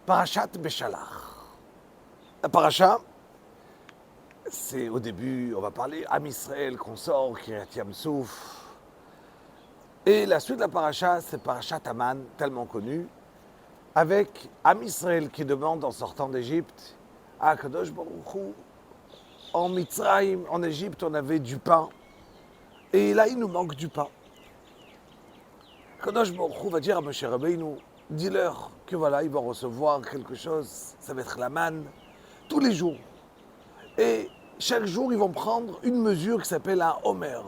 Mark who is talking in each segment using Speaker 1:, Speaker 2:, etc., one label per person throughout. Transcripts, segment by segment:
Speaker 1: Parashat Beshalach. La paracha, c'est au début, on va parler Am Israël qu'on sort, Kiryat Yam-Souf. Et la suite de la paracha, c'est Parashat Aman, tellement connu, avec Am Israël qui demande en sortant d'Égypte à Kadosh Baruch Hu, en Mitzrayim, en Égypte, on avait du pain. Et là, il nous manque du pain. Kadosh Baruch Hu va dire à Moshe Rabbeinu, dis-leur que voilà, ils vont recevoir quelque chose, ça va être la manne, tous les jours. Et chaque jour, ils vont prendre une mesure qui s'appelle un Homer.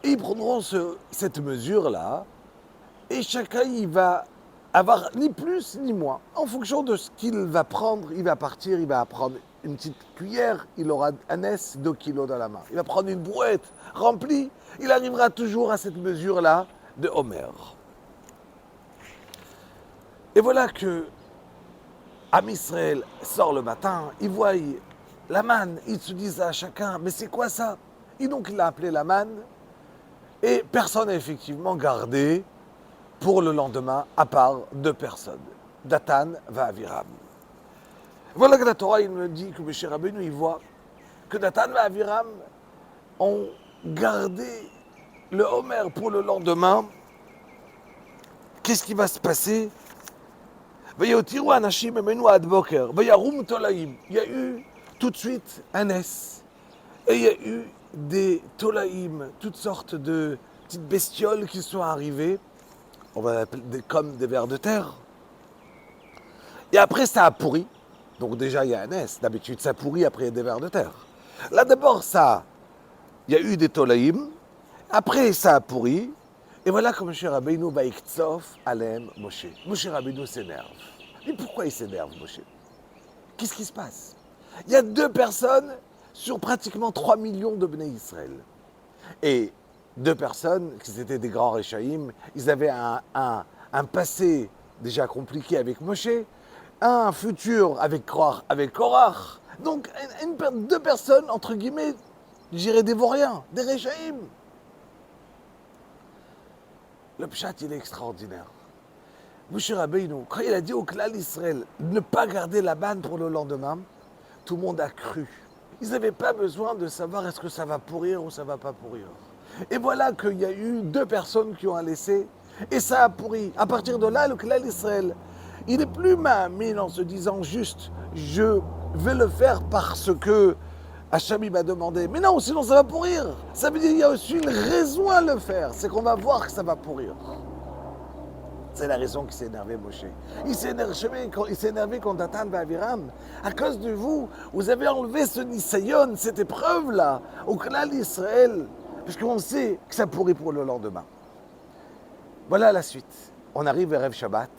Speaker 1: Et ils prendront cette mesure-là, et chacun, il va avoir ni plus ni moins. En fonction de ce qu'il va prendre, il va partir, il va prendre une petite cuillère, il aura un S, 2 kilos dans la main. Il va prendre une brouette remplie, il arrivera toujours à cette mesure-là de Homer. Et voilà que Am Israël sort le matin, ils voient la manne, ils se disent à chacun, mais c'est quoi ça? Et donc il l'a appelé la manne, et personne n'a effectivement gardé pour le lendemain, à part 2 personnes, Datan va Aviram. Voilà que la Torah, il me dit que Moshe Rabbeinu, il voit que Datan va Aviram ont gardé le Homer pour le lendemain. Qu'est-ce qui va se passer? Il y a eu tout de suite un S. Et il y a eu des tolaïm, toutes sortes de petites bestioles qui sont arrivées, on va appeler comme des vers de terre. Et après, ça a pourri. Donc déjà, il y a un S. D'habitude, ça pourrit, après, il y a des vers de terre. Là, d'abord, il y a eu des tolaïm. Après, ça a pourri. Et voilà que Moshe Rabbeinu va iktsof alem Moshe. Moshe Rabbeinu s'énerve. Mais pourquoi il s'énerve, Moshe? Qu'est-ce qui se passe? Il y a 2 personnes sur pratiquement 3 millions de Bnei Israël. Et 2 personnes, qui étaient des grands Réchaïm, ils avaient un passé déjà compliqué avec Moshe, un futur avec Korach. Donc 2 personnes, entre guillemets, je dirais des vauriens, des Réchaïm. Le pshat, il est extraordinaire. Moshe Rabbeinu, quand il a dit au Klal Israël de ne pas garder la manne pour le lendemain, tout le monde a cru. Ils n'avaient pas besoin de savoir est-ce que ça va pourrir ou ça ne va pas pourrir. Et voilà qu'il y a eu 2 personnes qui ont laissé, et ça a pourri. À partir de là, le Klal Israël, il n'est plus ma'amine en se disant juste je vais le faire parce que Hacham m'a demandé. Mais non, sinon ça va pourrir. Ça veut dire qu'il y a aussi une raison à le faire. C'est qu'on va voir que ça va pourrir. C'est la raison qui s'est énervé, Moshe. Il s'est énervé contre Datan et Aviram. À cause de vous, vous avez enlevé ce Nisayon, cette épreuve-là, au Klal Israël, puisqu'on sait que ça pourrit pour le lendemain. Voilà la suite. On arrive vers Erev Shabbat.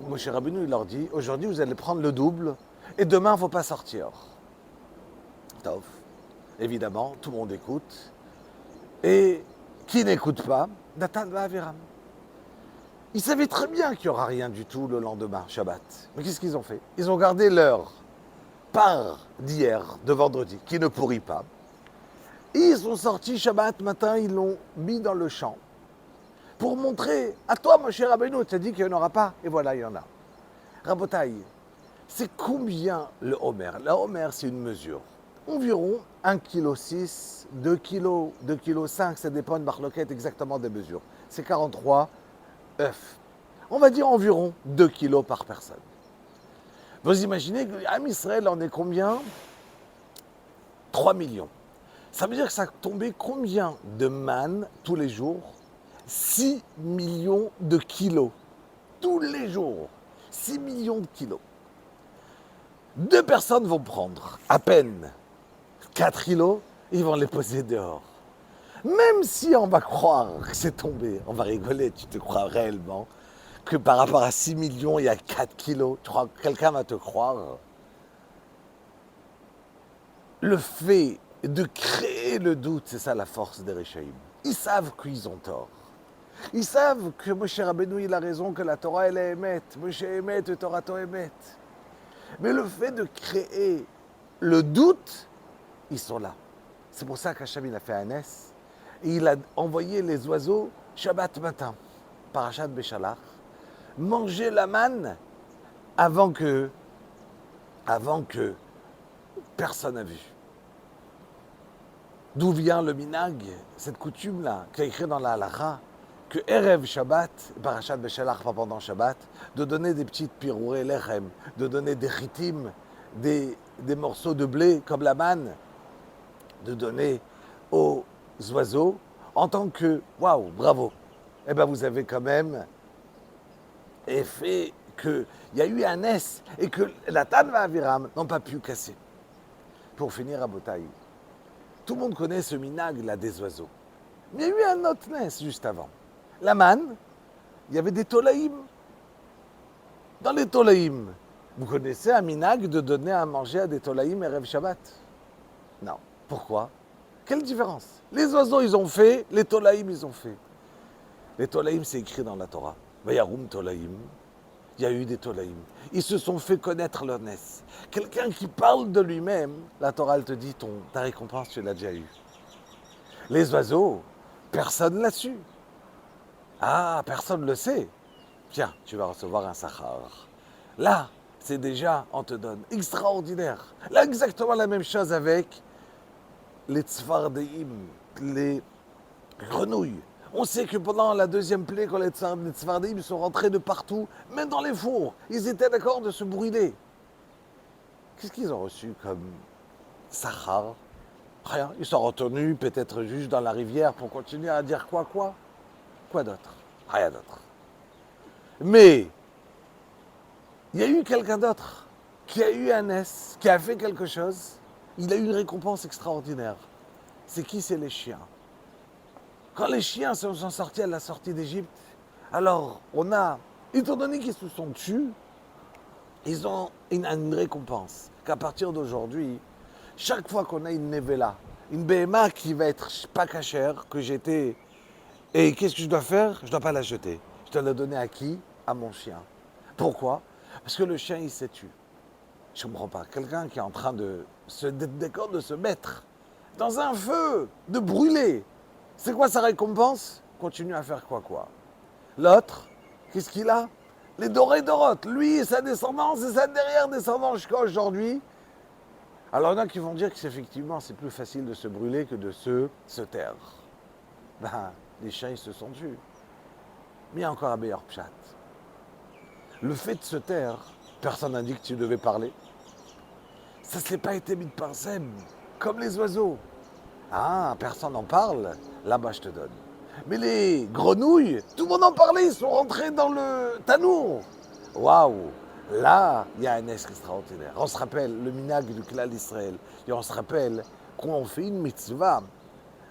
Speaker 1: Moshe Rabbeinu, il leur dit, aujourd'hui, vous allez prendre le double, et demain, il ne faut pas sortir. Tov. Évidemment, tout le monde écoute. Et qui n'écoute pas, Datan et Aviram. Ils savaient très bien qu'il n'y aura rien du tout le lendemain, Shabbat. Mais qu'est-ce qu'ils ont fait? Ils ont gardé leur part d'hier, de vendredi, qui ne pourrit pas. Et ils sont sortis Shabbat matin, ils l'ont mis dans le champ pour montrer à toi, mon cher Rabbeinu, tu as dit qu'il n'y en aura pas. Et voilà, il y en a. Rabotaï, c'est combien le Homer? Le Homer, c'est une mesure. Environ 1,6 kg, 2 kg, 2,5 kg, ça dépend de Marloquette exactement des mesures. C'est 43 œufs. On va dire environ 2 kilos par personne. Vous imaginez qu'à Israël, on est combien? 3 millions. Ça veut dire que ça tombait combien de manne tous les jours? 6 millions de kilos. Tous les jours. 6 millions de kilos. 2 personnes vont prendre à peine 4 kilos, ils vont les poser dehors. Même si on va croire que c'est tombé, on va rigoler, tu te crois réellement que par rapport à 6 millions, il y a 4 kilos, tu crois que quelqu'un va te croire? Le fait de créer le doute, c'est ça la force des Réchaïm. Ils savent qu'ils ont tort. Ils savent que Moshe Rabbeinu, il a raison, que la Torah, elle est émette. Moshe émette, Torah, Torah émette. Mais le fait de créer le doute, ils sont là. C'est pour ça qu'Hacham, il a fait un S. Et il a envoyé les oiseaux Shabbat matin, Parashat Beshalach, manger la manne avant que personne n'a vu. D'où vient le minag, cette coutume-là, qui est écrite dans la halakha, que Erev Shabbat, Parashat Beshalach, pas pendant Shabbat, de donner des petites pirourées lechem, de donner des chitim, des morceaux de blé comme la manne, de donner aux oiseaux, en tant que, waouh, bravo, eh bien vous avez quand même fait qu'il y a eu un S et que la Tanva Aviram n'ont pas pu casser. Pour finir à Botaï, tout le monde connaît ce minag là des oiseaux. Mais il y a eu un autre NES juste avant. La manne, il y avait des tolaïm. Dans les tolaïm, vous connaissez un minag de donner à manger à des tolaïm et Erev Shabbat? Non. Pourquoi? Quelle différence? Les oiseaux, ils ont fait, les tolaïm, ils ont fait. Les tolaïm, c'est écrit dans la Torah. Vayarum tolaïm. Il y a eu des tolaïm. Ils se sont fait connaître leur nes. Quelqu'un qui parle de lui-même, la Torah, elle te dit, ta récompense, tu l'as déjà eue. Les oiseaux, personne ne l'a su. Ah, personne ne le sait. Tiens, tu vas recevoir un sachar. Là, c'est déjà, on te donne. Extraordinaire. Là, exactement la même chose avec les tzfardéim, les grenouilles. On sait que pendant la deuxième plaie, quand les tzfardéim sont rentrés de partout, même dans les fours, ils étaient d'accord de se brûler. Qu'est-ce qu'ils ont reçu comme sachar? Rien. Ils sont retenus peut-être juste dans la rivière pour continuer à dire quoi d'autre? Rien d'autre. Mais il y a eu quelqu'un d'autre qui a eu un S, qui a fait quelque chose. Il a eu une récompense extraordinaire. C'est qui? C'est les chiens. Quand les chiens sont sortis à la sortie d'Égypte, alors on a, étant donné qu'ils se sont tués, ils ont une récompense. Qu'à partir d'aujourd'hui, chaque fois qu'on a une nevela, une BMA qui va être pas cachère, que j'étais... Et qu'est-ce que je dois faire? Je ne dois pas la jeter. Je dois la donner à qui? À mon chien. Pourquoi? Parce que le chien, il s'est tué. Je ne comprends pas. Quelqu'un qui est en train de se mettre dans un feu, de brûler. C'est quoi sa récompense? Continue à faire quoi? L'autre, qu'est-ce qu'il a? Les dorés d'Oroth. Lui et sa descendance et sa derrière-descendance jusqu'à aujourd'hui. Alors il y en a qui vont dire qu'effectivement, c'est plus facile de se brûler que de se taire. Ben, les chiens, ils se sont tués. Mais il y a encore un meilleur pchat. Le fait de se taire, personne n'a dit que tu devais parler. Ça ne s'est pas été mis de pincem, comme les oiseaux. Ah, personne n'en parle, là-bas je te donne. Mais les grenouilles, tout le monde en parlait, ils sont rentrés dans le tanour. Waouh, là, il y a un es extraordinaire. On se rappelle le minag du klal Israël. Et on se rappelle qu'on fait une mitzvah.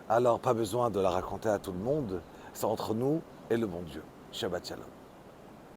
Speaker 1: Alors, pas besoin de la raconter à tout le monde. C'est entre nous et le bon Dieu. Shabbat shalom.